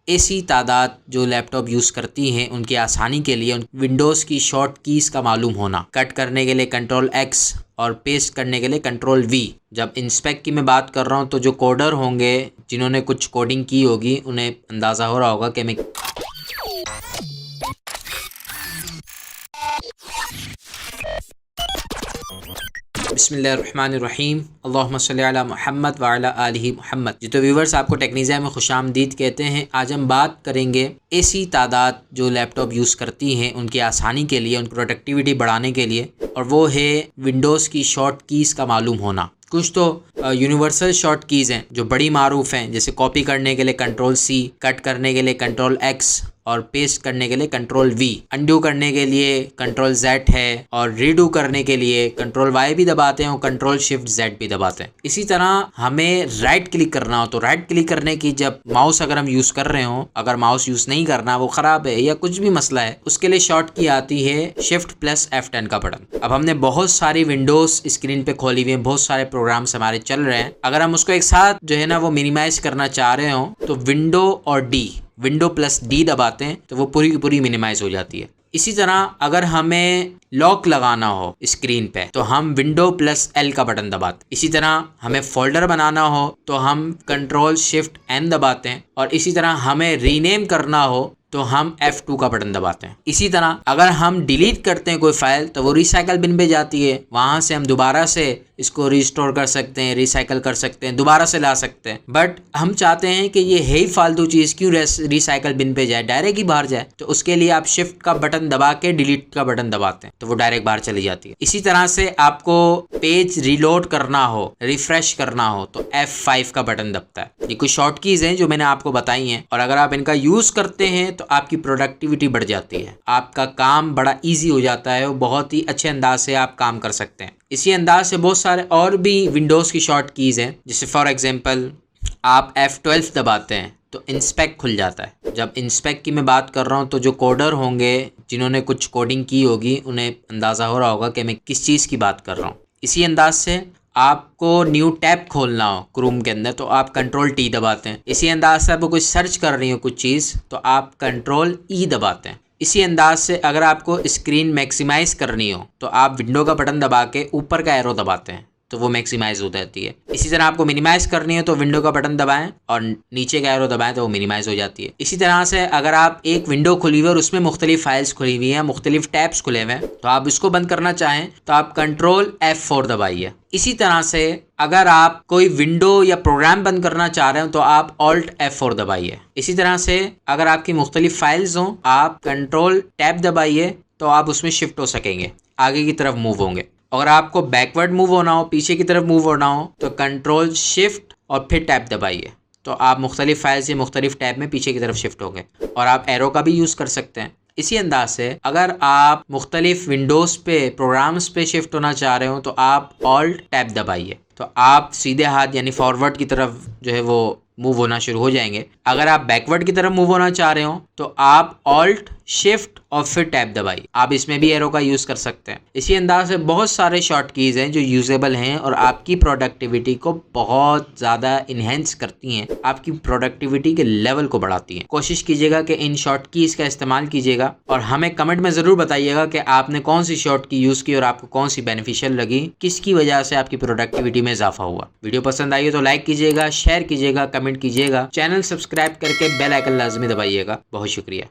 ऐसी तादाद जो लैपटॉप यूज़ करती हैं उनकी आसानी के लिए विंडोज़ की शॉर्ट कीज़ का मालूम होना। कट करने के लिए कंट्रोल X और पेस्ट करने के लिए कंट्रोल V। जब इंस्पेक्ट की मैं बात कर रहा हूँ तो जो कोडर होंगे, जिन्होंने कुछ कोडिंग की होगी, उन्हें अंदाज़ा हो रहा होगा कि मैं बिस्मिल्लाहिर्रहमानिर्रहीम अल्लाहुम्मा सल्ली अला मुहम्मद व अला आलिहि मुहम्मद। जी तो व्यूवर्स, आपको टेक्निज़िया में खुशामदीद कहते हैं। आज हम बात करेंगे ऐसी तादाद जो लैपटॉप यूज़ करती हैं उनकी आसानी के लिए, उनकी प्रोडक्टिविटी बढ़ाने के लिए, और वो है विंडोज़ की शॉर्ट कीज़ का मालूम होना। कुछ तो यूनिवर्सल शॉर्ट कीज़ हैं जो बड़ी मारूफ हैं, जैसे कॉपी करने के लिए कंट्रोल C, कट करने के लिए कंट्रोल X और पेस्ट करने के लिए कंट्रोल V, अनडू करने के लिए कंट्रोल Z है, और रीडू करने के लिए कंट्रोल Y भी दबाते हैं और कंट्रोल शिफ्ट Z भी दबाते हैं। इसी तरह हमें राइट क्लिक करना हो तो राइट क्लिक करने की, जब माउस अगर हम यूज़ कर रहे हो, अगर माउस यूज़ नहीं करना, वो ख़राब है या कुछ भी मसला है, उसके लिए शॉर्ट की आती है शिफ्ट प्लस F10 का बटन। अब हमने बहुत सारी विंडोज़ स्क्रीन पे खोली हुई हैं, बहुत सारे प्रोग्राम्स हमारे चल रहे हैं। अगर हम उसको एक साथ जो है ना वो मिनिमाइज करना चाह रहे हो तो विंडो प्लस D दबाते हैं तो वो पूरी की पूरी मिनिमाइज हो जाती है। इसी तरह अगर हमें लॉक लगाना हो स्क्रीन पे तो हम विंडो प्लस L का बटन दबाते हैं। इसी तरह हमें फोल्डर बनाना हो तो हम कंट्रोल शिफ्ट N दबाते हैं, और इसी तरह हमें रीनेम करना हो तो हम F2 का बटन दबाते हैं। इसी तरह अगर हम डिलीट करते हैं कोई फाइल तो वो रिसाइकल बिन पे जाती है, वहाँ से हम दोबारा से इसको रिस्टोर कर सकते हैं, रिसाइकल कर सकते हैं, दोबारा से ला सकते हैं। बट हम चाहते हैं कि ये है ही फालतू चीज़, क्यों रिसाइकल बिन पे जाए, डायरेक्ट ही बाहर जाए, तो उसके लिए आप शिफ्ट का बटन दबा के डिलीट का बटन दबाते हैं तो वो डायरेक्ट बाहर चली जाती है। इसी तरह से आपको पेज रिलोड करना हो, रिफ्रेश करना हो तो F5 का बटन दबता है। ये कुछ शॉर्ट कीज़ हैं जो मैंने आपको बताई हैं, और अगर आप इनका यूज़ करते हैं तो आपकी प्रोडक्टिविटी बढ़ जाती है, आपका काम बड़ा ईजी हो जाता है, और बहुत ही अच्छे अंदाज से आप काम कर सकते हैं। इसी अंदाज से बहुत सारे और भी विंडोज़ की शॉर्ट कीज़ हैं, जैसे फॉर एग्जांपल आप F12 दबाते हैं तो इंस्पेक्ट खुल जाता है। जब इंस्पेक्ट की मैं बात कर रहा हूँ तो जो कोडर होंगे, जिन्होंने कुछ कोडिंग की होगी, उन्हें अंदाज़ा हो रहा होगा कि मैं किस चीज़ की बात कर रहा हूँ। इसी अंदाज से आपको न्यू टैब खोलना हो क्रोम के अंदर तो आप कंट्रोल T दबाते हैं। इसी अंदाज से आपको कुछ सर्च कर रही हो कुछ चीज़ तो आप कंट्रोल E दबाते हैं। इसी अंदाज से अगर आपको स्क्रीन मैक्सिमाइज़ करनी हो तो आप विंडो का बटन दबा के ऊपर का एरो दबाते हैं तो वो मैक्सिमाइज हो जाती है। इसी तरह आपको मिनिमाइज करनी है तो विंडो का बटन दबाएं और नीचे का एरो दबाएं तो वो मिनिमाइज हो जाती है। इसी तरह से अगर आप एक विंडो खुली हुई है और उसमें मुख्तलिफ फाइल्स खुली हुई हैं, मुख्तलिफ टैब्स खुले हुए हैं, तो आप इसको बंद करना चाहें तो आप कंट्रोल F4 दबाइए। इसी तरह से अगर आप कोई विंडो या प्रोग्राम बंद करना चाह रहे हो तो आप ऑल्ट F4 दबाइए। इसी तरह से अगर आपकी मुख्तलिफ फाइल्स हों, आप कंट्रोल टैब दबाइए तो आप उसमें शिफ्ट हो सकेंगे, आगे की तरफ मूव होंगे। अगर आपको बैकवर्ड मूव होना हो, पीछे की तरफ मूव होना हो, तो कंट्रोल शिफ्ट और फिर टैब दबाइए तो आप मुख्तलिफ फाइल से मुख्तलिफ टैब में पीछे की तरफ शिफ्ट होंगे, और आप एरो का भी यूज़ कर सकते हैं। इसी अंदाज से अगर आप मुख्तलिफ विंडोज़ पे प्रोग्राम्स पे शिफ्ट होना चाह रहे हो तो आप ऑल्ट टैब दबाइए तो आप सीधे हाथ यानी फॉरवर्ड की तरफ जो है वो मूव होना शुरू हो जाएंगे। अगर आप बैकवर्ड की तरफ मूव होना चाह रहे हो तो आप ऑल्ट शिफ्ट और फिर टैब दबाइए। आप इसमें भी एरो का यूज़ कर सकते हैं। इसी अंदाज से बहुत सारे शॉर्ट कीज़ हैं जो यूजेबल हैं और आपकी प्रोडक्टिविटी को बहुत ज़्यादा इन्हेंस करती हैं, आपकी प्रोडक्टिविटी के लेवल को बढ़ाती हैं। कोशिश कीजिएगा कि इन शॉर्ट कीज़ का इस्तेमाल कीजिएगा और हमें कमेंट में ज़रूर बताइएगा कि आपने कौन सी शॉर्ट की यूज़ की और आपको कौन सी बेनिफिशियल लगी, किसकी वजह से आपकी प्रोडक्टिविटी में इजाफा हुआ। वीडियो पसंद आई हो तो लाइक कीजिएगा, शेयर कीजिएगा, कमेंट कीजिएगा, चैनल सब्सक्राइब करके बेल आइकन लाजमी दबाइएगा। बहुत शुक्रिया।